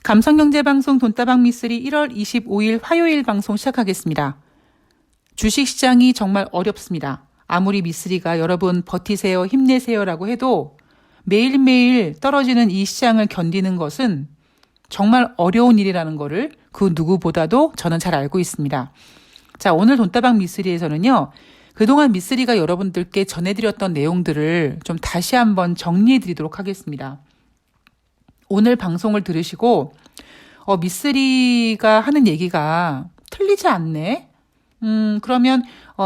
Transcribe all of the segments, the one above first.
감성경제방송 돈다방 미쓰리 1월 25일 화요일 방송 시작하겠습니다. 주식시장이 정말 어렵습니다. 아무리 미쓰리가 여러분 버티세요, 힘내세요라고 해도 매일매일 떨어지는 이 시장을 견디는 것은 정말 어려운 일이라는 것을 그 누구보다도 저는 잘 알고 있습니다. 자, 오늘 돈다방 미쓰리에서는요. 그동안 미쓰리가 여러분들께 전해드렸던 내용들을 좀 다시 한번 정리해드리도록 하겠습니다. 오늘 방송을 들으시고 미쓰리가 하는 얘기가 틀리지 않네? 그러면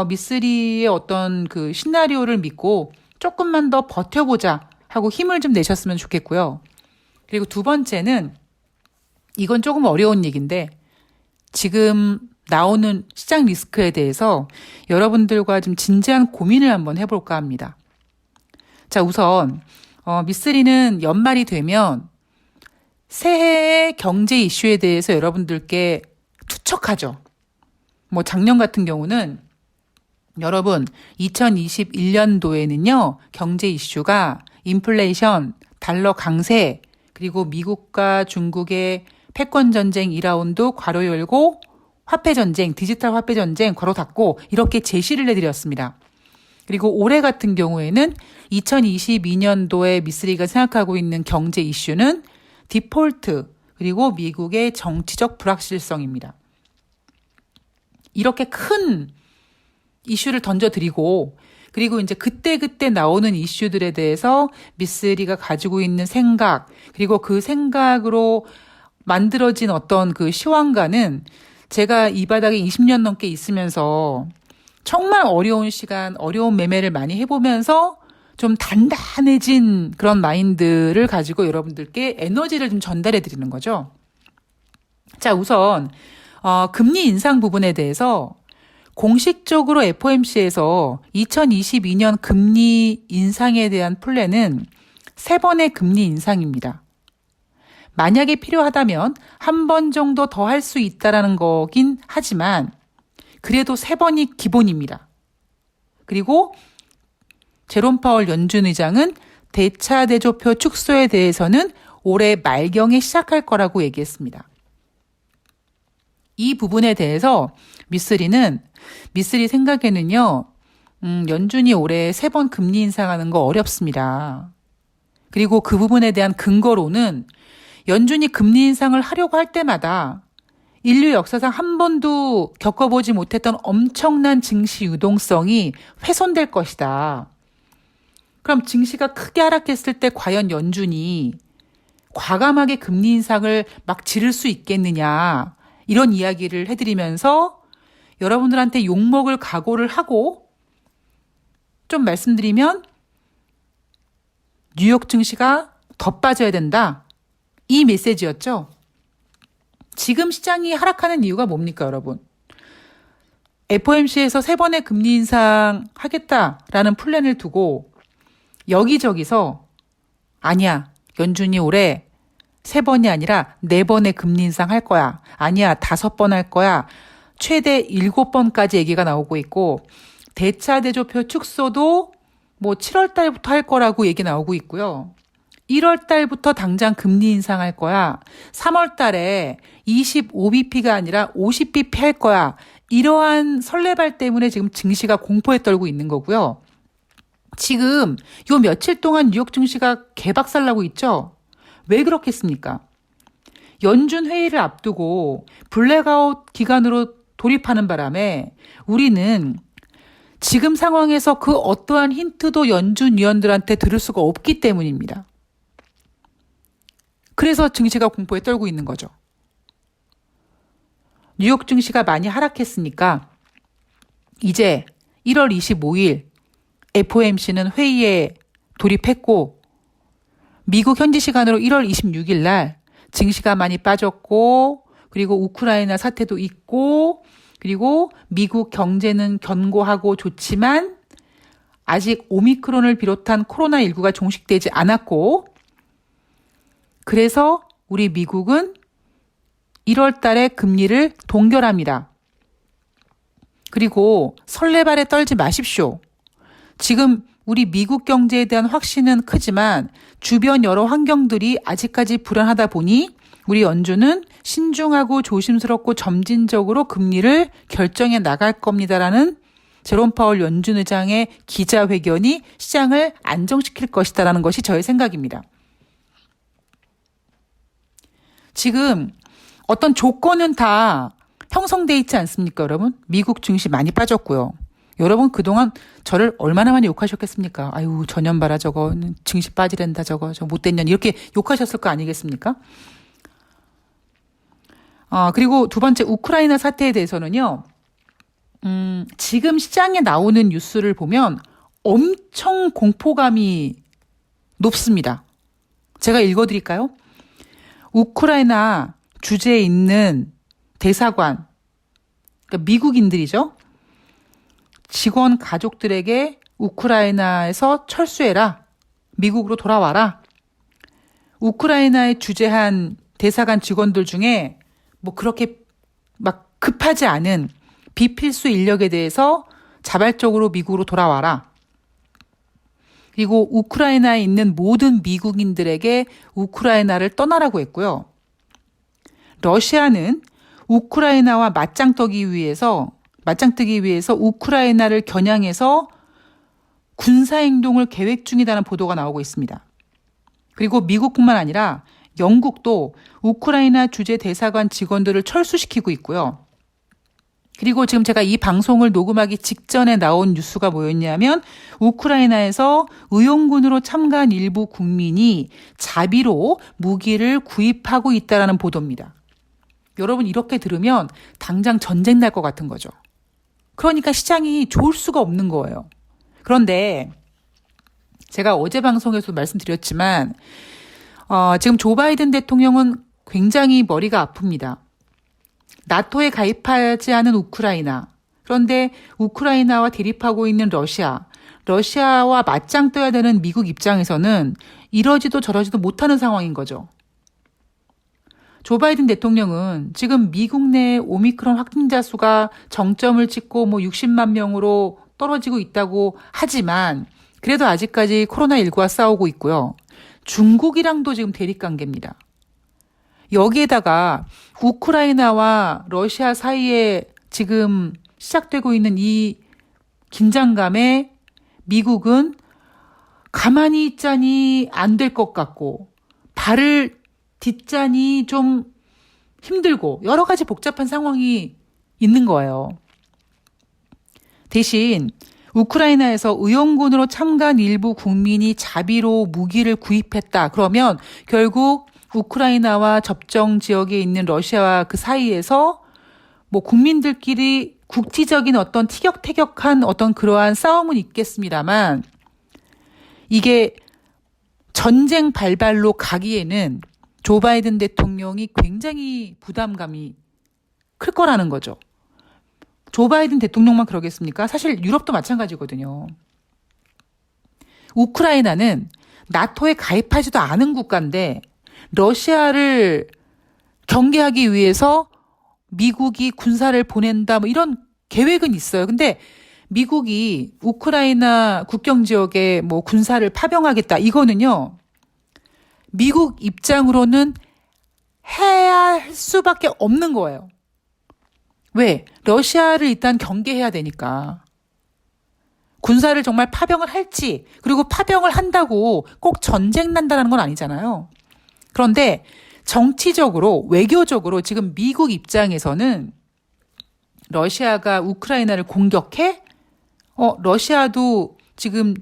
미쓰리의 어떤 그 시나리오를 믿고 조금만 더 버텨보자 하고 힘을 좀 내셨으면 좋겠고요. 그리고 두 번째는 이건 조금 어려운 얘기인데 지금 나오는 시장 리스크에 대해서 여러분들과 좀 진지한 고민을 한번 해볼까 합니다. 자, 우선 미쓰리는 연말이 되면 새해의 경제 이슈에 대해서 여러분들께 투척하죠. 뭐 작년 같은 경우는 여러분 2021년도에는요. 경제 이슈가 인플레이션, 달러 강세, 그리고 미국과 중국의 패권 전쟁 2라운드 괄호 열고 화폐 전쟁, 디지털 화폐 전쟁 괄호 닫고 이렇게 제시를 해드렸습니다. 그리고 올해 같은 경우에는 2022년도에 미쓰리가 생각하고 있는 경제 이슈는 디폴트, 그리고 미국의 정치적 불확실성입니다. 이렇게 큰 이슈를 던져드리고, 그리고 이제 그때그때 나오는 이슈들에 대해서 미쓰리가 가지고 있는 생각, 그리고 그 생각으로 만들어진 어떤 그 시황과는 제가 이 바닥에 20년 넘게 있으면서 정말 어려운 시간, 어려운 매매를 많이 해보면서 좀 단단해진 그런 마인드를 가지고 여러분들께 에너지를 좀 전달해 드리는 거죠. 자, 우선 금리 인상 부분에 대해서 공식적으로 FOMC에서 2022년 금리 인상에 대한 플랜은 3번의 금리 인상입니다. 만약에 필요하다면 한 번 정도 더 할 수 있다라는 거긴 하지만 그래도 3번이 기본입니다. 그리고 제롬 파월 연준 의장은 대차 대조표 축소에 대해서는 올해 말경에 시작할 거라고 얘기했습니다. 이 부분에 대해서 미쓰리 생각에는요, 연준이 올해 3번 금리 인상하는 거 어렵습니다. 그리고 그 부분에 대한 근거로는 연준이 금리 인상을 하려고 할 때마다 인류 역사상 한 번도 겪어보지 못했던 엄청난 증시 유동성이 훼손될 것이다. 그럼 증시가 크게 하락했을 때 과연 연준이 과감하게 금리 인상을 막 지를 수 있겠느냐, 이런 이야기를 해드리면서 여러분들한테 욕먹을 각오를 하고 좀 말씀드리면 뉴욕 증시가 더 빠져야 된다, 이 메시지였죠. 지금 시장이 하락하는 이유가 뭡니까, 여러분? FOMC에서 3번의 금리 인상 하겠다라는 플랜을 두고 여기저기서 아니야, 연준이 올해 3번이 아니라 4번의 금리 인상 할 거야. 아니야, 5번 할 거야. 최대 7번까지 얘기가 나오고 있고, 대차 대조표 축소도 뭐 7월 달부터 할 거라고 얘기 나오고 있고요. 1월 달부터 당장 금리 인상할 거야. 3월 달에 25bp가 아니라 50bp 할 거야. 이러한 설레발 때문에 지금 증시가 공포에 떨고 있는 거고요. 지금 요 며칠 동안 뉴욕 증시가 개박살 나고 있죠? 왜 그렇겠습니까? 연준 회의를 앞두고 블랙아웃 기간으로 돌입하는 바람에 우리는 지금 상황에서 그 어떠한 힌트도 연준 위원들한테 들을 수가 없기 때문입니다. 그래서 증시가 공포에 떨고 있는 거죠. 뉴욕 증시가 많이 하락했으니까 이제 1월 25일 FOMC는 회의에 돌입했고, 미국 현지 시간으로 1월 26일 날 증시가 많이 빠졌고, 그리고 우크라이나 사태도 있고, 그리고 미국 경제는 견고하고 좋지만 아직 오미크론을 비롯한 코로나19가 종식되지 않았고, 그래서 우리 미국은 1월 달에 금리를 동결합니다. 그리고 설레발에 떨지 마십시오. 지금 우리 미국 경제에 대한 확신은 크지만 주변 여러 환경들이 아직까지 불안하다 보니 우리 연준은 신중하고 조심스럽고 점진적으로 금리를 결정해 나갈 겁니다라는 제롬 파월 연준 의장의 기자회견이 시장을 안정시킬 것이다라는 것이 저의 생각입니다. 지금 어떤 조건은 다 형성돼 있지 않습니까, 여러분? 미국 증시 많이 빠졌고요. 여러분 그동안 저를 얼마나 많이 욕하셨겠습니까? 아유, 저년 봐라 저거 증시 빠지랜다 저거 저 못된 년 이렇게 욕하셨을 거 아니겠습니까? 그리고 두 번째 우크라이나 사태에 대해서는요. 지금 시장에 나오는 뉴스를 보면 엄청 공포감이 높습니다. 제가 읽어드릴까요? 우크라이나 주재에 있는 대사관, 그러니까 미국인들이죠. 직원 가족들에게 우크라이나에서 철수해라. 미국으로 돌아와라. 우크라이나에 주재한 대사관 직원들 중에 뭐 그렇게 막 급하지 않은 비필수 인력에 대해서 자발적으로 미국으로 돌아와라. 그리고 우크라이나에 있는 모든 미국인들에게 우크라이나를 떠나라고 했고요. 러시아는 우크라이나와 맞짱 뜨기 위해서 우크라이나를 겨냥해서 군사행동을 계획 중이라는 보도가 나오고 있습니다. 그리고 미국뿐만 아니라 영국도 우크라이나 주재 대사관 직원들을 철수시키고 있고요. 그리고 지금 제가 이 방송을 녹음하기 직전에 나온 뉴스가 뭐였냐면 우크라이나에서 의용군으로 참가한 일부 국민이 자비로 무기를 구입하고 있다는 보도입니다. 여러분 이렇게 들으면 당장 전쟁 날 것 같은 거죠. 그러니까 시장이 좋을 수가 없는 거예요. 그런데 제가 어제 방송에서 말씀드렸지만 지금 조 바이든 대통령은 굉장히 머리가 아픕니다. 나토에 가입하지 않은 우크라이나, 그런데 우크라이나와 대립하고 있는 러시아와 맞짱 떠야 되는 미국 입장에서는 이러지도 저러지도 못하는 상황인 거죠. 조 바이든 대통령은 지금 미국 내 오미크론 확진자 수가 정점을 찍고 60만 명으로 떨어지고 있다고 하지만 그래도 아직까지 코로나19와 싸우고 있고요. 중국이랑도 지금 대립관계입니다. 여기에다가 우크라이나와 러시아 사이에 지금 시작되고 있는 이 긴장감에 미국은 가만히 있자니 안 될 것 같고 발을 딛자니 좀 힘들고 여러 가지 복잡한 상황이 있는 거예요. 대신 우크라이나에서 의용군으로 참가한 일부 국민이 자비로 무기를 구입했다. 그러면 결국 우크라이나와 접경 지역에 있는 러시아와 그 사이에서 국민들끼리 국지적인 어떤 티격태격한 어떤 그러한 싸움은 있겠습니다만 이게 전쟁 발발로 가기에는 조 바이든 대통령이 굉장히 부담감이 클 거라는 거죠. 조 바이든 대통령만 그러겠습니까? 사실 유럽도 마찬가지거든요. 우크라이나는 나토에 가입하지도 않은 국가인데 러시아를 경계하기 위해서 미국이 군사를 보낸다 이런 계획은 있어요. 근데 미국이 우크라이나 국경 지역에 군사를 파병하겠다 이거는요. 미국 입장으로는 해야 할 수밖에 없는 거예요. 왜? 러시아를 일단 경계해야 되니까. 군사를 정말 파병을 할지 그리고 파병을 한다고 꼭 전쟁 난다는 건 아니잖아요. 그런데 정치적으로 외교적으로 지금 미국 입장에서는 러시아가 우크라이나를 공격해? 러시아도 지금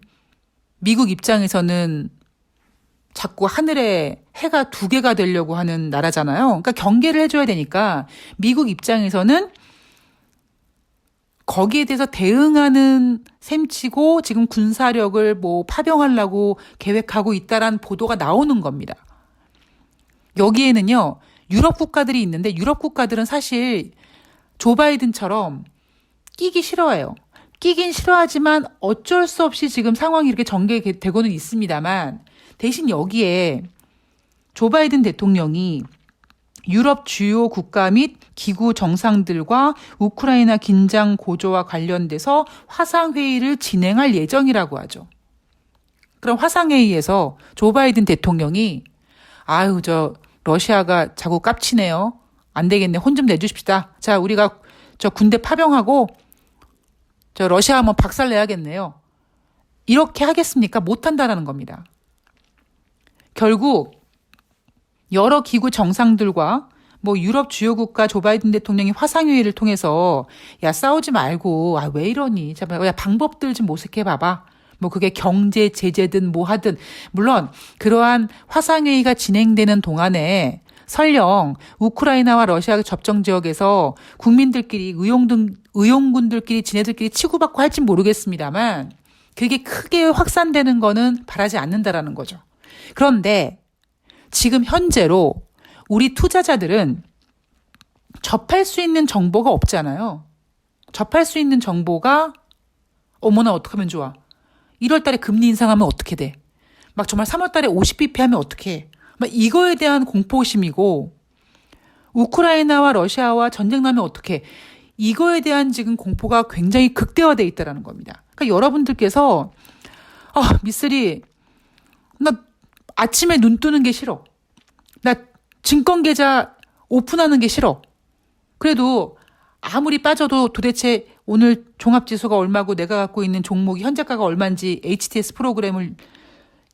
미국 입장에서는 자꾸 하늘에 해가 두 개가 되려고 하는 나라잖아요. 그러니까 경계를 해줘야 되니까 미국 입장에서는 거기에 대해서 대응하는 셈치고 지금 군사력을 파병하려고 계획하고 있다라는 보도가 나오는 겁니다. 여기에는요, 유럽 국가들이 있는데 유럽 국가들은 사실 조 바이든처럼 끼기 싫어해요. 끼긴 싫어하지만 어쩔 수 없이 지금 상황이 이렇게 전개되고는 있습니다만 대신 여기에 조 바이든 대통령이 유럽 주요 국가 및 기구 정상들과 우크라이나 긴장 고조와 관련돼서 화상회의를 진행할 예정이라고 하죠. 그럼 화상회의에서 조 바이든 대통령이 러시아가 자꾸 깝치네요. 안 되겠네. 혼 좀 내주십시다. 자, 우리가 저 군대 파병하고 저 러시아 한번 박살내야겠네요. 이렇게 하겠습니까? 못한다라는 겁니다. 결국 여러 기구 정상들과 뭐 유럽 주요 국가 조 바이든 대통령이 화상회의를 통해서 야 싸우지 말고 왜 이러니? 야 방법들 좀 모색해 봐봐. 뭐 그게 경제 제재든 뭐 하든 물론 그러한 화상회의가 진행되는 동안에 설령 우크라이나와 러시아 접정 지역에서 국민들끼리 의용군들끼리 지네들끼리 치고받고 할진 모르겠습니다만 그게 크게 확산되는 거는 바라지 않는다라는 거죠. 그런데 지금 현재로 우리 투자자들은 접할 수 있는 정보가 없잖아요. 접할 수 있는 정보가 어머나 어떡하면 좋아. 1월 달에 금리 인상하면 어떻게 돼? 막 정말 3월 달에 50bp 하면 어떻게 해? 막 이거에 대한 공포심이고 우크라이나와 러시아와 전쟁 나면 어떻게 해? 이거에 대한 지금 공포가 굉장히 극대화되어 있다는 겁니다. 그러니까 여러분들께서 미쓰리 나 아침에 눈 뜨는 게 싫어. 나 증권 계좌 오픈하는 게 싫어. 그래도 아무리 빠져도 도대체 오늘 종합지수가 얼마고 내가 갖고 있는 종목이 현재가가 얼마인지 HTS 프로그램을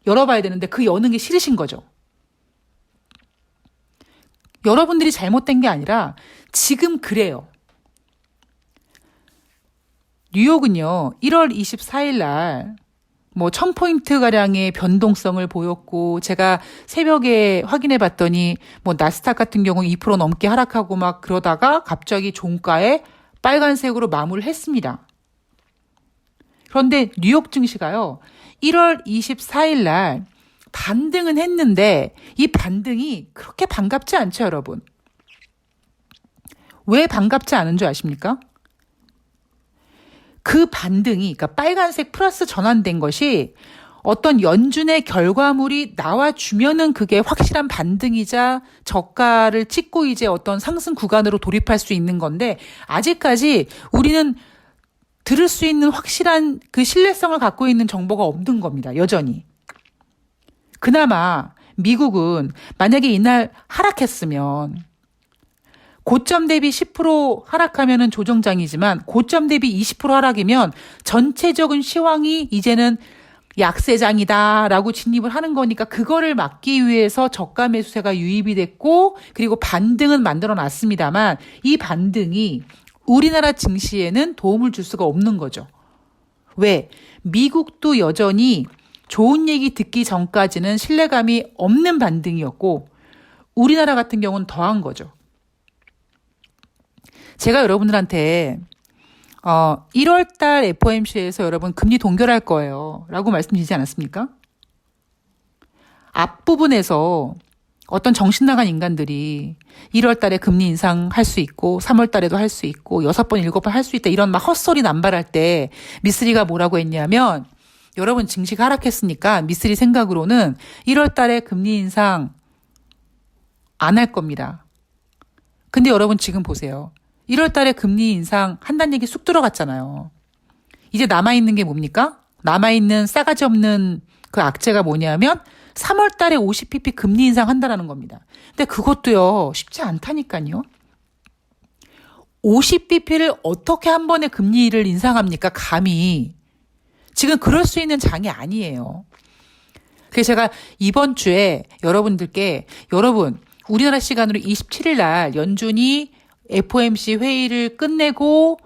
열어봐야 되는데 그 여는 게 싫으신 거죠. 여러분들이 잘못된 게 아니라 지금 그래요. 뉴욕은요, 1월 24일 날 뭐 1000포인트 가량의 변동성을 보였고 제가 새벽에 확인해 봤더니 뭐 나스닥 같은 경우 2% 넘게 하락하고 막 그러다가 갑자기 종가에 빨간색으로 마무리를 했습니다. 그런데 뉴욕 증시가요. 1월 24일 날 반등은 했는데 이 반등이 그렇게 반갑지 않죠, 여러분. 왜 반갑지 않은 줄 아십니까? 그 반등이, 그러니까 빨간색 플러스 전환된 것이 어떤 연준의 결과물이 나와주면은 그게 확실한 반등이자 저가를 찍고 이제 어떤 상승 구간으로 돌입할 수 있는 건데 아직까지 우리는 들을 수 있는 확실한 그 신뢰성을 갖고 있는 정보가 없는 겁니다. 여전히. 그나마 미국은 만약에 이날 하락했으면 고점 대비 10% 하락하면은 조정장이지만 고점 대비 20% 하락이면 전체적인 시황이 이제는 약세장이다라고 진입을 하는 거니까 그거를 막기 위해서 저가 매수세가 유입이 됐고 그리고 반등은 만들어 놨습니다만 이 반등이 우리나라 증시에는 도움을 줄 수가 없는 거죠. 왜? 미국도 여전히 좋은 얘기 듣기 전까지는 신뢰감이 없는 반등이었고 우리나라 같은 경우는 더한 거죠. 제가 여러분들한테 1월 달 FOMC에서 여러분 금리 동결할 거예요 라고 말씀드리지 않았습니까? 앞부분에서 어떤 정신 나간 인간들이 1월 달에 금리 인상할 수 있고 3월 달에도 할 수 있고 6번, 7번 할 수 있다 이런 막 헛소리 남발할 때 미쓰리가 뭐라고 했냐면 여러분 증시가 하락했으니까 미쓰리 생각으로는 1월 달에 금리 인상 안 할 겁니다. 근데 여러분 지금 보세요. 1월 달에 금리 인상 한다는 얘기 쑥 들어갔잖아요. 이제 남아있는 게 뭡니까? 남아있는 싸가지 없는 그 악재가 뭐냐면 3월 달에 50bp 금리 인상 한다라는 겁니다. 근데 그것도요, 쉽지 않다니까요. 50bp를 어떻게 한 번에 금리를 인상합니까? 감히. 지금 그럴 수 있는 장이 아니에요. 그래서 제가 이번 주에 여러분들께 여러분 우리나라 시간으로 27일 날 연준이 FOMC 회의를 끝내고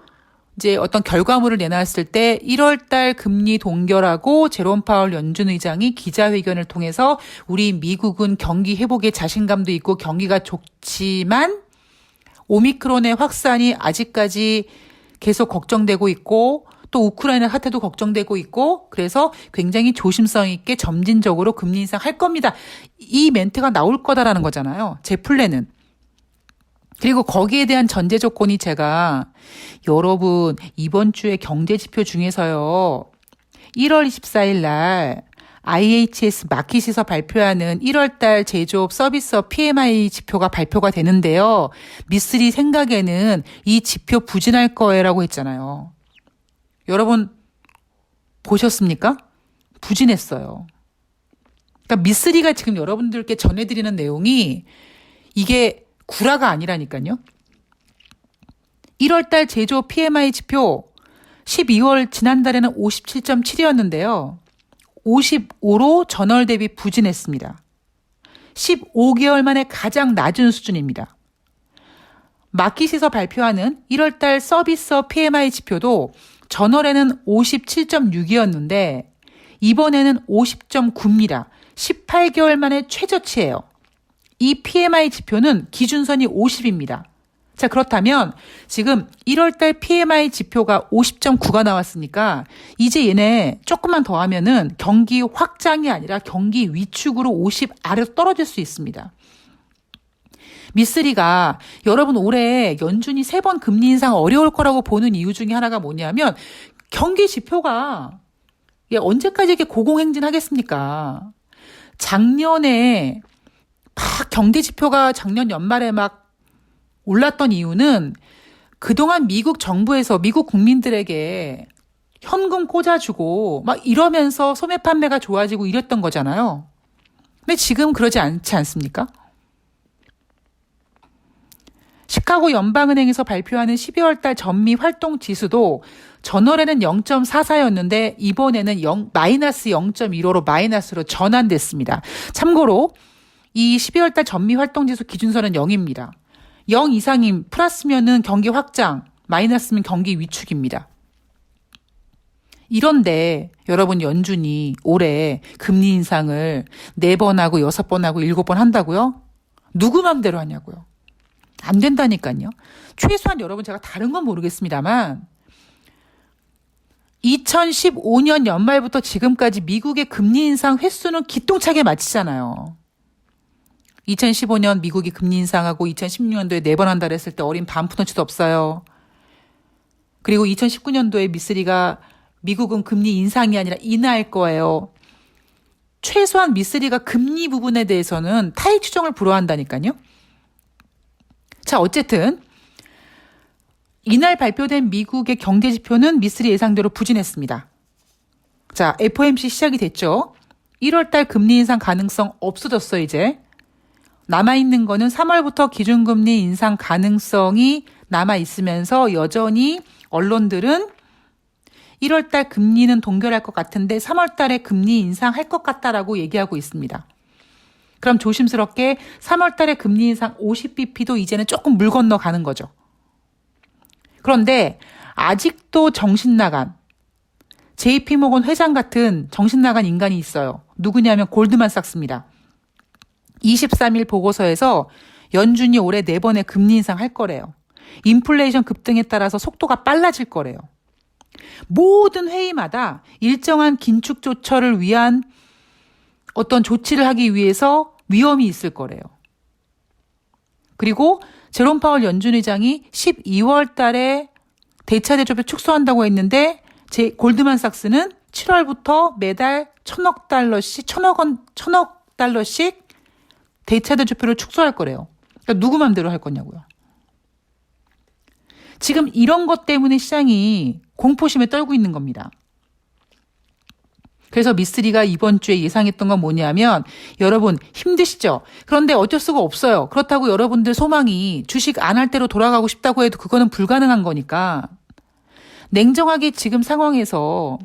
이제 어떤 결과물을 내놨을 때 1월 달 금리 동결하고 제롬 파월 연준 의장이 기자회견을 통해서 우리 미국은 경기 회복에 자신감도 있고 경기가 좋지만 오미크론의 확산이 아직까지 계속 걱정되고 있고 또 우크라이나 사태도 걱정되고 있고 그래서 굉장히 조심성 있게 점진적으로 금리 인상할 겁니다. 이 멘트가 나올 거다라는 거잖아요. 제 플랜은. 그리고 거기에 대한 전제 조건이 제가 여러분 이번 주에 경제지표 중에서요. 1월 24일 날 IHS 마켓에서 발표하는 1월 달 제조업 서비스업 PMI 지표가 발표가 되는데요. 미쓰리 생각에는 이 지표 부진할 거라고 했잖아요. 여러분 보셨습니까? 부진했어요. 그러니까 미쓰리가 지금 여러분들께 전해드리는 내용이 이게 구라가 아니라니까요. 1월달 제조 PMI 지표 12월 지난달에는 57.7이었는데요. 55로 전월 대비 부진했습니다. 15개월 만에 가장 낮은 수준입니다. 마킷에서 발표하는 1월달 서비스업 PMI 지표도 전월에는 57.6이었는데 이번에는 50.9입니다. 18개월 만에 최저치예요. 이 PMI 지표는 기준선이 50입니다. 자, 그렇다면 지금 1월달 PMI 지표가 50.9가 나왔으니까 이제 얘네 조금만 더 하면은 경기 확장이 아니라 경기 위축으로 50 아래로 떨어질 수 있습니다. 미쓰리가 여러분 올해 연준이 3번 금리 인상 어려울 거라고 보는 이유 중에 하나가 뭐냐면 경기 지표가 언제까지 이렇게 고공행진하겠습니까? 작년에 막 경제 지표가 작년 연말에 막 올랐던 이유는 그동안 미국 정부에서 미국 국민들에게 현금 꽂아주고 막 이러면서 소매 판매가 좋아지고 이랬던 거잖아요. 근데 지금 그러지 않지 않습니까? 시카고 연방은행에서 발표하는 12월 달 전미 활동 지수도 전월에는 0.44였는데 이번에는 마이너스 0.15로 마이너스로 전환됐습니다. 참고로 이 12월 달 전미 활동 지수 기준선은 0입니다. 0 이상인 플러스면은 경기 확장, 마이너스면 경기 위축입니다. 이런데 여러분 연준이 올해 금리 인상을 4번 하고 6번 하고 7번 한다고요? 누구 맘대로 하냐고요? 안 된다니까요. 최소한 여러분 제가 다른 건 모르겠습니다만 2015년 연말부터 지금까지 미국의 금리 인상 횟수는 기똥차게 맞히잖아요. 2015년 미국이 금리 인상하고 2016년도에 4번 한다 그랬을 때 어린 반푼어치도 없어요. 그리고 2019년도에 미쓰리가 미국은 금리 인상이 아니라 인하할 거예요. 최소한 미쓰리가 금리 부분에 대해서는 타입 추정을 불허한다니까요. 자, 어쨌든 이날 발표된 미국의 경제 지표는 미쓰리 예상대로 부진했습니다. 자, FOMC 시작이 됐죠. 1월 달 금리 인상 가능성 없어졌어 이제. 남아있는 거는 3월부터 기준금리 인상 가능성이 남아있으면서 여전히 언론들은 1월 달 금리는 동결할 것 같은데 3월 달에 금리 인상할 것 같다라고 얘기하고 있습니다. 그럼 조심스럽게 3월 달에 금리 인상 50bp도 이제는 조금 물 건너가는 거죠. 그런데 아직도 정신나간 JP모건 회장 같은 정신나간 인간이 있어요. 누구냐면 골드만삭스입니다. 23일 보고서에서 연준이 올해 4번의 금리 인상할 거래요. 인플레이션 급등에 따라서 속도가 빨라질 거래요. 모든 회의마다 일정한 긴축 조처를 위한 어떤 조치를 하기 위해서 위험이 있을 거래요. 그리고 제롬 파월 연준 의장이 12월 달에 대차 대조표 축소한다고 했는데 골드만삭스는 7월부터 매달 1,000억 달러씩 대차 대조표를 축소할 거래요. 그러니까 누구 맘대로 할 거냐고요. 지금 이런 것 때문에 시장이 공포심에 떨고 있는 겁니다. 그래서 미쓰리가 이번 주에 예상했던 건 뭐냐면 여러분 힘드시죠? 그런데 어쩔 수가 없어요. 그렇다고 여러분들 소망이 주식 안 할 대로 돌아가고 싶다고 해도 그거는 불가능한 거니까 냉정하게 지금 상황에서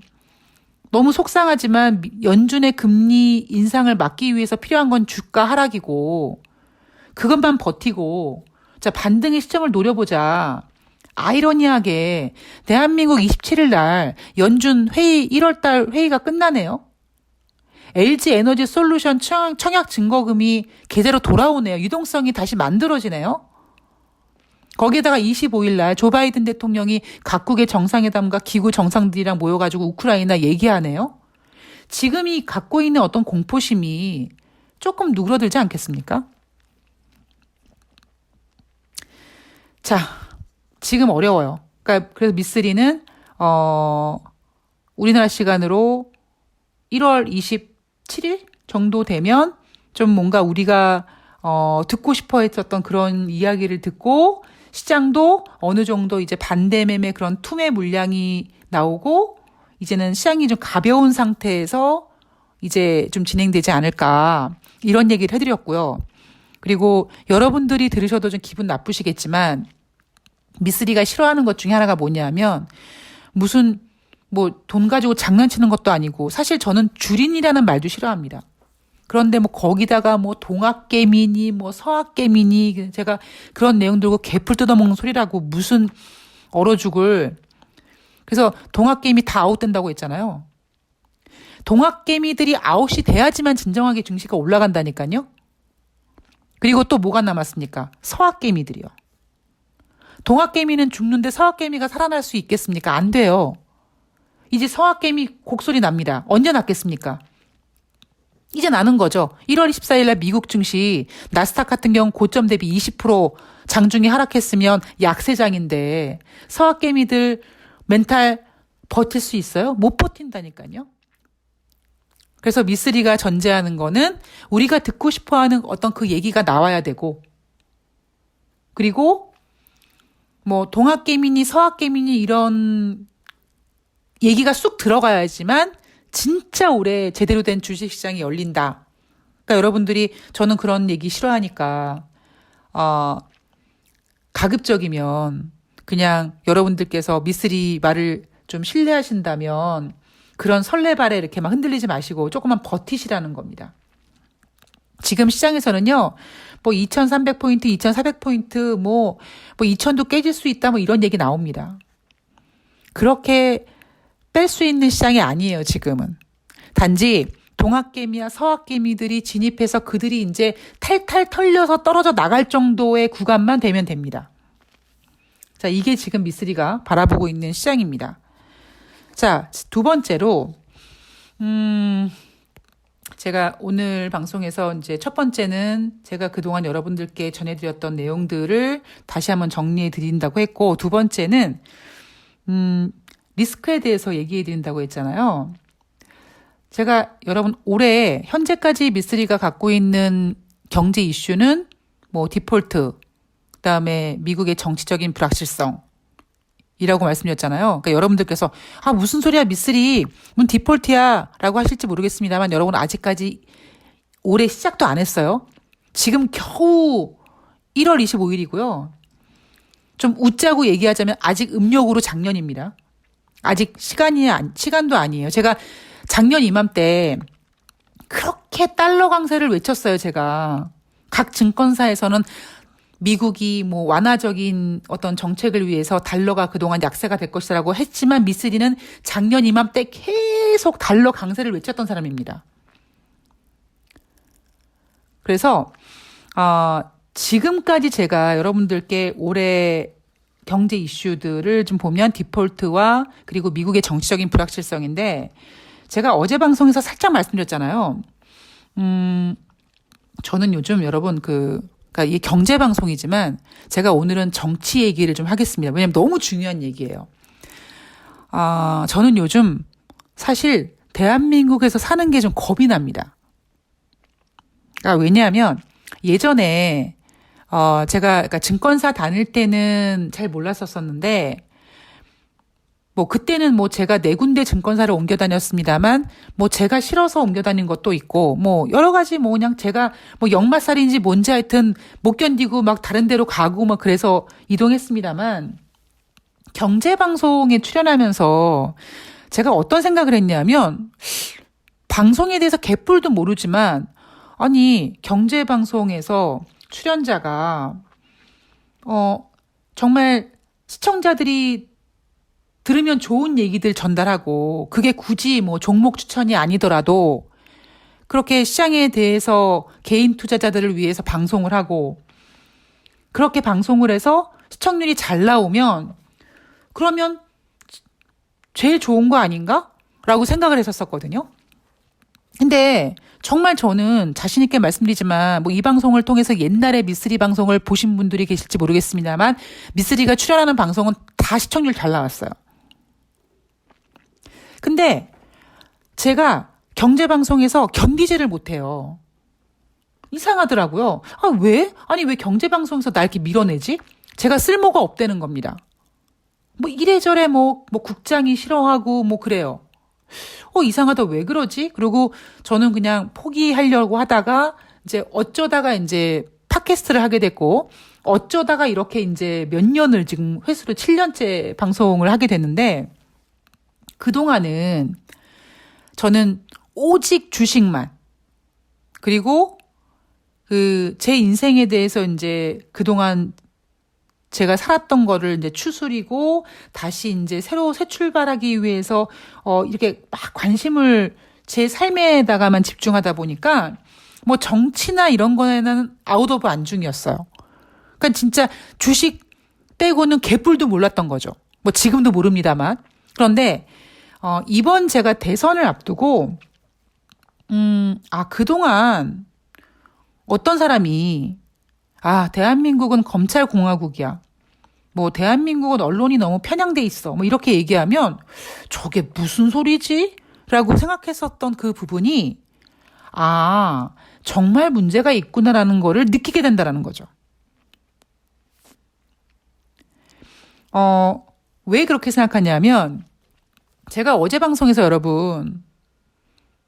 너무 속상하지만 연준의 금리 인상을 막기 위해서 필요한 건 주가 하락이고 그것만 버티고 자 반등의 시점을 노려보자. 아이러니하게 대한민국 27일 날 연준 회의 1월 달 회의가 끝나네요. LG 에너지 솔루션 청약 증거금이 제대로 돌아오네요. 유동성이 다시 만들어지네요. 거기에다가 25일 날 조 바이든 대통령이 각국의 정상회담과 기구 정상들이랑 모여가지고 우크라이나 얘기하네요. 지금이 갖고 있는 어떤 공포심이 조금 누그러들지 않겠습니까? 자, 지금 어려워요. 그러니까 그래서 미쓰리는 우리나라 시간으로 1월 27일 정도 되면 좀 뭔가 우리가 듣고 싶어 했었던 그런 이야기를 듣고 시장도 어느 정도 이제 반대매매 그런 투매 물량이 나오고 이제는 시장이 좀 가벼운 상태에서 이제 좀 진행되지 않을까 이런 얘기를 해드렸고요. 그리고 여러분들이 들으셔도 좀 기분 나쁘시겠지만 미쓰리가 싫어하는 것 중에 하나가 뭐냐면 무슨 뭐 돈 가지고 장난치는 것도 아니고 사실 저는 주린이라는 말도 싫어합니다. 그런데 뭐 거기다가 뭐 동학개미니 뭐 서학개미니 제가 그런 내용 들고 개풀 뜯어먹는 소리라고 무슨 얼어 죽을. 그래서 동학개미 다 아웃된다고 했잖아요. 동학개미들이 아웃이 돼야지만 진정하게 증시가 올라간다니까요. 그리고 또 뭐가 남았습니까? 서학개미들이요. 동학개미는 죽는데 서학개미가 살아날 수 있겠습니까? 안 돼요. 이제 서학개미 곡소리 납니다. 언제 났겠습니까? 이제 나는 거죠. 1월 24일 날 미국 증시 나스닥 같은 경우 고점 대비 20% 장중에 하락했으면 약세장인데 서학개미들 멘탈 버틸 수 있어요? 못 버틴다니까요. 그래서 미쓰리가 전제하는 거는 우리가 듣고 싶어하는 어떤 그 얘기가 나와야 되고 그리고 뭐 동학개미니 서학개미니 이런 얘기가 쑥 들어가야지만 진짜 올해 제대로 된 주식시장이 열린다. 그러니까 여러분들이 저는 그런 얘기 싫어하니까 가급적이면 그냥 여러분들께서 미쓰리 말을 좀 신뢰하신다면 그런 설레발에 이렇게 막 흔들리지 마시고 조금만 버티시라는 겁니다. 지금 시장에서는요, 뭐 2300포인트, 2400포인트, 뭐 2000도 깨질 수 있다, 뭐 이런 얘기 나옵니다. 그렇게 뺄 수 있는 시장이 아니에요, 지금은. 단지 동학개미와 서학개미들이 진입해서 그들이 이제 탈탈 털려서 떨어져 나갈 정도의 구간만 되면 됩니다. 자, 이게 지금 미쓰리가 바라보고 있는 시장입니다. 자, 두 번째로, 제가 오늘 방송에서 이제 첫 번째는 제가 그동안 여러분들께 전해드렸던 내용들을 다시 한번 정리해 드린다고 했고, 두 번째는, 리스크에 대해서 얘기해 드린다고 했잖아요. 제가 여러분 올해 현재까지 미쓰리가 갖고 있는 경제 이슈는 뭐 디폴트, 그다음에 미국의 정치적인 불확실성 이라고 말씀드렸잖아요. 그러니까 여러분들께서 무슨 소리야 미쓰리 뭔 디폴트야 라고 하실지 모르겠습니다만 여러분 아직까지 올해 시작도 안 했어요. 지금 겨우 1월 25일이고요. 좀 웃자고 얘기하자면 아직 음력으로 작년입니다. 아직 시간도 아니에요. 제가 작년 이맘때 그렇게 달러 강세를 외쳤어요, 제가. 각 증권사에서는 미국이 뭐 완화적인 어떤 정책을 위해서 달러가 그동안 약세가 될 것이라고 했지만 미쓰리는 작년 이맘때 계속 달러 강세를 외쳤던 사람입니다. 그래서 지금까지 제가 여러분들께 올해 경제 이슈들을 좀 보면 디폴트와 그리고 미국의 정치적인 불확실성인데 제가 어제 방송에서 살짝 말씀드렸잖아요. 저는 요즘 여러분 그러니까 이게 경제 방송이지만 제가 오늘은 정치 얘기를 좀 하겠습니다. 왜냐하면 너무 중요한 얘기예요. 저는 요즘 사실 대한민국에서 사는 게 좀 겁이 납니다. 그러니까 왜냐하면 예전에 제가 그러니까 증권사 다닐 때는 잘 몰랐었었는데 뭐 그때는 뭐 제가 네 군데 증권사를 옮겨 다녔습니다만 뭐 제가 싫어서 옮겨 다닌 것도 있고 뭐 여러 가지 뭐 그냥 제가 뭐 역마살인지 뭔지 하여튼 못 견디고 막 다른 데로 가고 뭐 그래서 이동했습니다만 경제 방송에 출연하면서 제가 어떤 생각을 했냐면 방송에 대해서 개뿔도 모르지만 아니 경제 방송에서 출연자가 정말 시청자들이 들으면 좋은 얘기들 전달하고 그게 굳이 뭐 종목 추천이 아니더라도 그렇게 시장에 대해서 개인 투자자들을 위해서 방송을 하고 그렇게 방송을 해서 시청률이 잘 나오면 그러면 제일 좋은 거 아닌가? 라고 생각을 했었거든요. 근데 정말 저는 자신 있게 말씀드리지만 뭐 이 방송을 통해서 옛날에 미쓰리 방송을 보신 분들이 계실지 모르겠습니다만 미쓰리가 출연하는 방송은 다 시청률 잘 나왔어요. 근데 제가 경제 방송에서 견디지를 못해요. 이상하더라고요. 왜? 아니 왜 경제 방송에서 나 이렇게 밀어내지? 제가 쓸모가 없다는 겁니다. 뭐 이래저래 뭐 국장이 싫어하고 뭐 그래요. 이상하다 왜 그러지? 그리고 저는 그냥 포기하려고 하다가 이제 어쩌다가 이제 팟캐스트를 하게 됐고, 어쩌다가 이렇게 이제 몇 년을 지금 횟수로 7년째 방송을 하게 됐는데, 그동안은 저는 오직 주식만, 그리고 제 인생에 대해서 이제 그동안 제가 살았던 거를 이제 추스리고 다시 이제 새로 새 출발하기 위해서 이렇게 막 관심을 제 삶에다가만 집중하다 보니까 뭐 정치나 이런 거에는 아웃 오브 안중이었어요. 그러니까 진짜 주식 빼고는 개뿔도 몰랐던 거죠. 뭐 지금도 모릅니다만. 그런데 이번 제가 대선을 앞두고 그동안 어떤 사람이 대한민국은 검찰공화국이야. 뭐 대한민국은 언론이 너무 편향돼 있어. 뭐 이렇게 얘기하면 저게 무슨 소리지? 라고 생각했었던 그 부분이 정말 문제가 있구나라는 거를 느끼게 된다라는 거죠. 왜 그렇게 생각하냐면 제가 어제 방송에서 여러분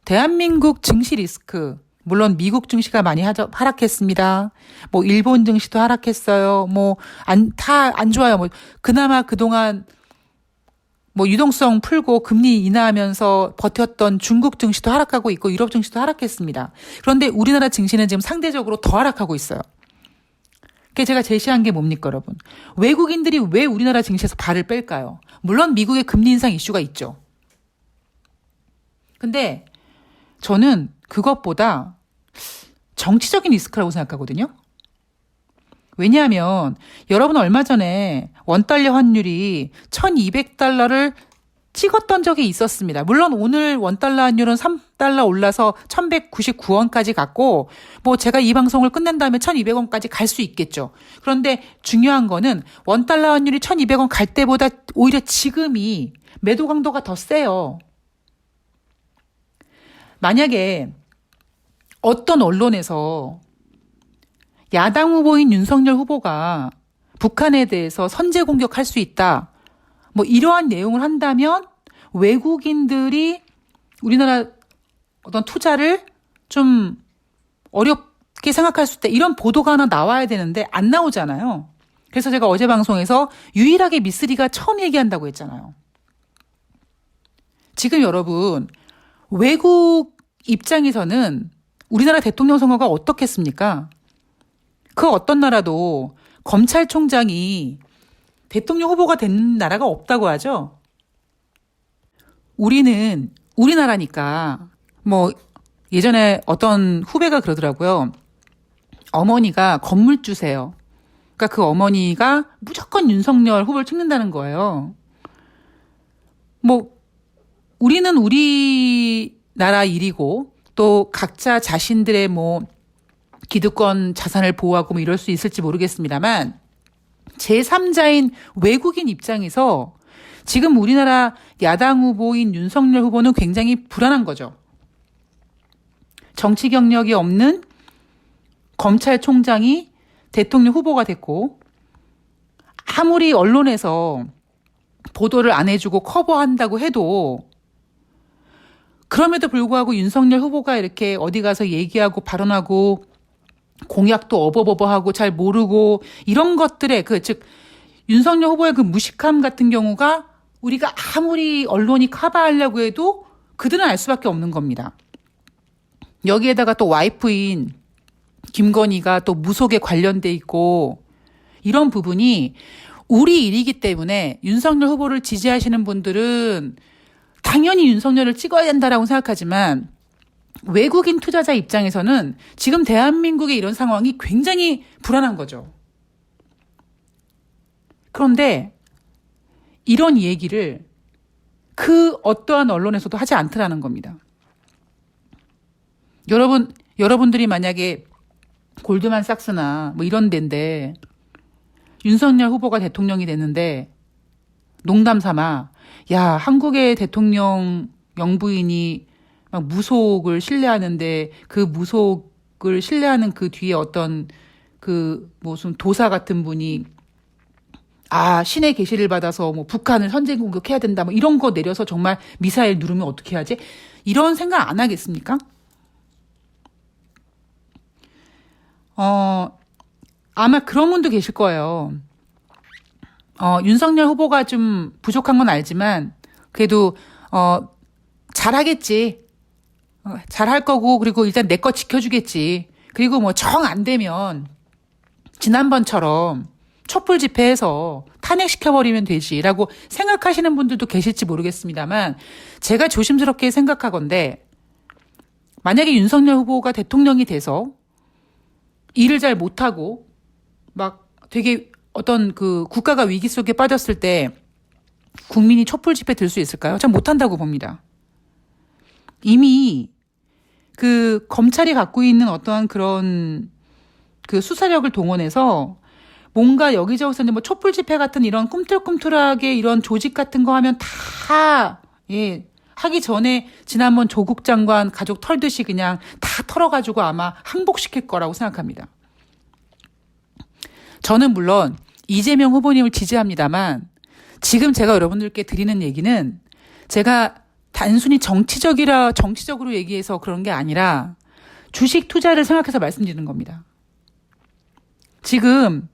대한민국 증시 리스크, 물론 미국 증시가 많이 하락했습니다. 뭐 일본 증시도 하락했어요. 뭐 다 안 좋아요. 뭐 그나마 그동안 뭐 유동성 풀고 금리 인하하면서 버텼던 중국 증시도 하락하고 있고 유럽 증시도 하락했습니다. 그런데 우리나라 증시는 지금 상대적으로 더 하락하고 있어요. 그게 제가 제시한 게 뭡니까, 여러분? 외국인들이 왜 우리나라 증시에서 발을 뺄까요? 물론 미국의 금리 인상 이슈가 있죠. 근데 저는 그것보다 정치적인 리스크라고 생각하거든요. 왜냐하면 여러분 얼마 전에 원달러 환율이 1200달러를 찍었던 적이 있었습니다. 물론 오늘 원달러 환율은 3달러 올라서 1199원까지 갔고 뭐 제가 이 방송을 끝낸 다음에 1200원까지 갈 수 있겠죠. 그런데 중요한 거는 원달러 환율이 1200원 갈 때보다 오히려 지금이 매도 강도가 더 세요. 만약에 어떤 언론에서 야당 후보인 윤석열 후보가 북한에 대해서 선제 공격할 수 있다. 뭐 이러한 내용을 한다면 외국인들이 우리나라 어떤 투자를 좀 어렵게 생각할 수 있다. 이런 보도가 하나 나와야 되는데 안 나오잖아요. 그래서 제가 어제 방송에서 유일하게 미쓰리가 처음 얘기한다고 했잖아요. 지금 여러분 외국 입장에서는 우리나라 대통령 선거가 어떻겠습니까? 그 어떤 나라도 검찰총장이 대통령 후보가 된 나라가 없다고 하죠. 우리는 우리나라니까 뭐 예전에 어떤 후배가 그러더라고요. 어머니가 건물주세요. 그러니까 그 어머니가 무조건 윤석열 후보를 찍는다는 거예요. 뭐 우리는 우리나라 일이고 또 각자 자신들의 뭐 기득권 자산을 보호하고 뭐 이럴 수 있을지 모르겠습니다만 제3자인 외국인 입장에서 지금 우리나라 야당 후보인 윤석열 후보는 굉장히 불안한 거죠. 정치 경력이 없는 검찰총장이 대통령 후보가 됐고 아무리 언론에서 보도를 안 해주고 커버한다고 해도 그럼에도 불구하고 윤석열 후보가 이렇게 어디 가서 얘기하고 발언하고 공약도 어버버버하고 잘 모르고 이런 것들의 즉 윤석열 후보의 그 무식함 같은 경우가 우리가 아무리 언론이 커버하려고 해도 그들은 알 수밖에 없는 겁니다. 여기에다가 또 와이프인 김건희가 또 무속에 관련돼 있고 이런 부분이 우리 일이기 때문에 윤석열 후보를 지지하시는 분들은 당연히 윤석열을 찍어야 된다라고 생각하지만 외국인 투자자 입장에서는 지금 대한민국의 이런 상황이 굉장히 불안한 거죠. 그런데 이런 얘기를 그 어떠한 언론에서도 하지 않더라는 겁니다. 여러분들이 만약에 골드만삭스나 뭐 이런 데인데 윤석열 후보가 대통령이 됐는데 농담 삼아 한국의 대통령 영부인이 막 무속을 신뢰하는데 그 무속을 신뢰하는 그 뒤에 어떤 그 무슨 도사 같은 분이 신의 계시를 받아서 뭐 북한을 선제 공격해야 된다 뭐 이런 거 내려서 정말 미사일 누르면 어떻게 하지? 이런 생각 안 하겠습니까? 아마 그런 분도 계실 거예요. 윤석열 후보가 좀 부족한 건 알지만 그래도 잘하겠지. 잘할 거고 그리고 일단 내 거 지켜주겠지. 그리고 뭐 정 안 되면 지난번처럼 촛불 집회해서 탄핵시켜버리면 되지라고 생각하시는 분들도 계실지 모르겠습니다만 제가 조심스럽게 생각하건대 만약에 윤석열 후보가 대통령이 돼서 일을 잘 못하고 막 되게 어떤 그 국가가 위기 속에 빠졌을 때 국민이 촛불 집회 들 수 있을까요? 전 못한다고 봅니다. 이미 그 검찰이 갖고 있는 어떠한 그런 그 수사력을 동원해서 뭔가 여기저기서 뭐 촛불 집회 같은 이런 꿈틀꿈틀하게 이런 조직 같은 거 하면 다, 하기 전에 지난번 조국 장관 가족 털듯이 그냥 다 털어가지고 아마 항복시킬 거라고 생각합니다. 저는 물론 이재명 후보님을 지지합니다만 지금 제가 여러분들께 드리는 얘기는 제가 단순히 정치적으로 얘기해서 그런 게 아니라 주식 투자를 생각해서 말씀드리는 겁니다. 지금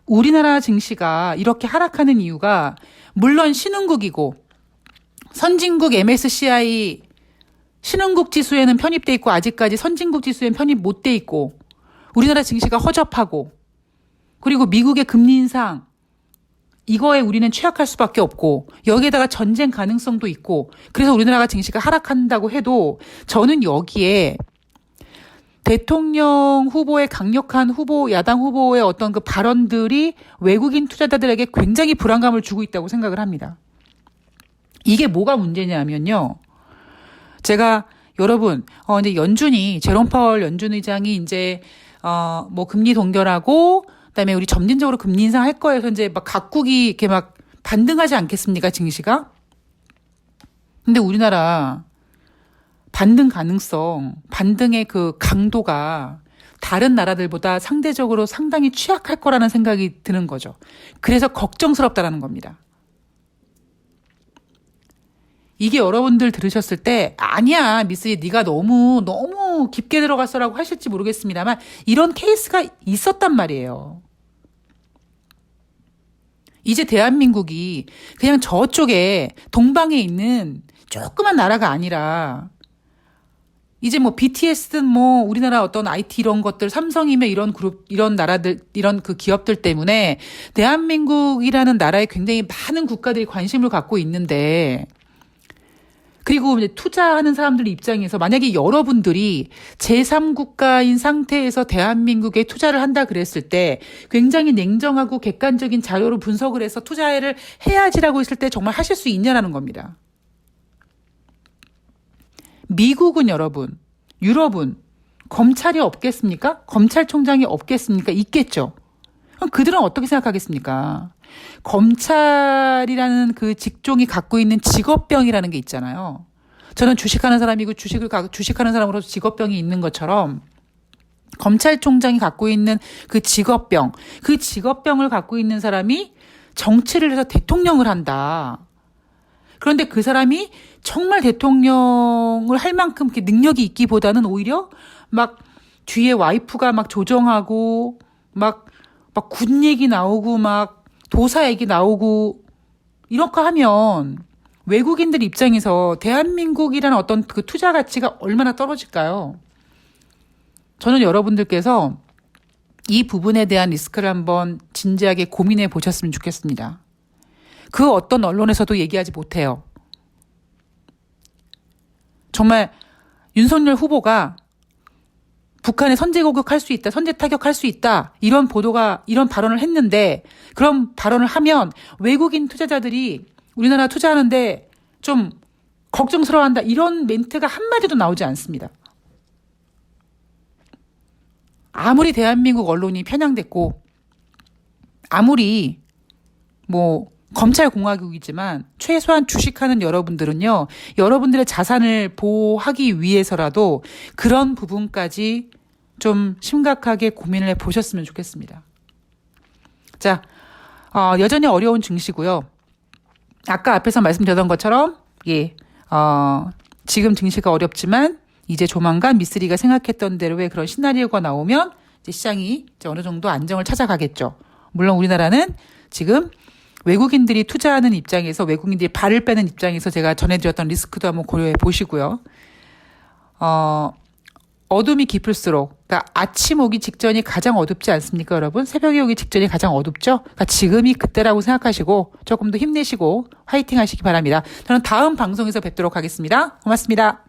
우리나라 증시가 이렇게 하락하는 이유가 물론 신흥국이고 선진국 MSCI 신흥국 지수에는 편입돼 있고 아직까지 선진국 지수에는 편입 못 돼 있고 우리나라 증시가 허접하고 그리고 미국의 금리 인상 이거에 우리는 취약할 수밖에 없고 여기에다가 전쟁 가능성도 있고 그래서 우리나라가 증시가 하락한다고 해도 저는 여기에 대통령 후보의 강력한 야당 후보의 어떤 그 발언들이 외국인 투자자들에게 굉장히 불안감을 주고 있다고 생각을 합니다. 이게 뭐가 문제냐면요. 제가 여러분, 이제 제롬 파월 연준 의장이 이제, 뭐 금리 동결하고 그다음에 우리 점진적으로 금리 인상할 거에서 이제 막 각국이 이렇게 막 반등하지 않겠습니까, 증시가? 근데 우리나라 반등 가능성, 반등의 그 강도가 다른 나라들보다 상대적으로 상당히 취약할 거라는 생각이 드는 거죠. 그래서 걱정스럽다라는 겁니다. 이게 여러분들 들으셨을 때 아니야 미스리 네가 너무 깊게 들어갔어라고 하실지 모르겠습니다만 이런 케이스가 있었단 말이에요. 이제 대한민국이 그냥 저쪽에 동방에 있는 조그만 나라가 아니라 이제 뭐 BTS든 뭐 우리나라 어떤 IT 이런 것들 삼성이며 이런 그룹 이런 나라들 이런 그 기업들 때문에 대한민국이라는 나라에 굉장히 많은 국가들이 관심을 갖고 있는데 그리고 이제 투자하는 사람들 입장에서 만약에 여러분들이 제3국가인 상태에서 대한민국에 투자를 한다 그랬을 때 굉장히 냉정하고 객관적인 자료로 분석을 해서 투자를 해야지라고 했을 때 정말 하실 수 있냐라는 겁니다. 미국은 여러분, 유럽은 검찰이 없겠습니까? 검찰총장이 없겠습니까? 있겠죠. 그럼 그들은 어떻게 생각하겠습니까? 검찰이라는 그 직종이 갖고 있는 직업병이라는 게 있잖아요. 저는 주식하는 사람이고 주식하는 사람으로서 직업병이 있는 것처럼 검찰총장이 갖고 있는 그 직업병을 갖고 있는 사람이 정치를 해서 대통령을 한다. 그런데 그 사람이 정말 대통령을 할 만큼 이렇게 능력이 있기보다는 오히려 막 뒤에 와이프가 막 조정하고 막 군 얘기 나오고 막 도사 얘기 나오고 이렇게 하면 외국인들 입장에서 대한민국이라는 어떤 그 투자 가치가 얼마나 떨어질까요? 저는 여러분들께서 이 부분에 대한 리스크를 한번 진지하게 고민해 보셨으면 좋겠습니다. 그 어떤 언론에서도 얘기하지 못해요. 정말 윤석열 후보가 북한에 선제 공격할 수 있다, 선제 타격할 수 있다, 이런 발언을 했는데, 그런 발언을 하면 외국인 투자자들이 우리나라 투자하는데 좀 걱정스러워한다, 이런 멘트가 한마디도 나오지 않습니다. 아무리 대한민국 언론이 편향됐고, 아무리 검찰공화국이지만 최소한 주식하는 여러분들은요, 여러분들의 자산을 보호하기 위해서라도 그런 부분까지 좀 심각하게 고민을 해보셨으면 좋겠습니다. 자, 여전히 어려운 증시고요. 아까 앞에서 말씀드렸던 것처럼, 지금 증시가 어렵지만 이제 조만간 미쓰리가 생각했던 대로의 그런 시나리오가 나오면 이제 시장이 이제 어느 정도 안정을 찾아가겠죠. 물론 우리나라는 지금 외국인들이 투자하는 입장에서 외국인들이 발을 빼는 입장에서 제가 전해드렸던 리스크도 한번 고려해 보시고요. 어둠이 깊을수록, 그러니까 아침 오기 직전이 가장 어둡지 않습니까, 여러분? 새벽에 오기 직전이 가장 어둡죠? 그러니까 지금이 그때라고 생각하시고 조금 더 힘내시고 화이팅 하시기 바랍니다. 저는 다음 방송에서 뵙도록 하겠습니다. 고맙습니다.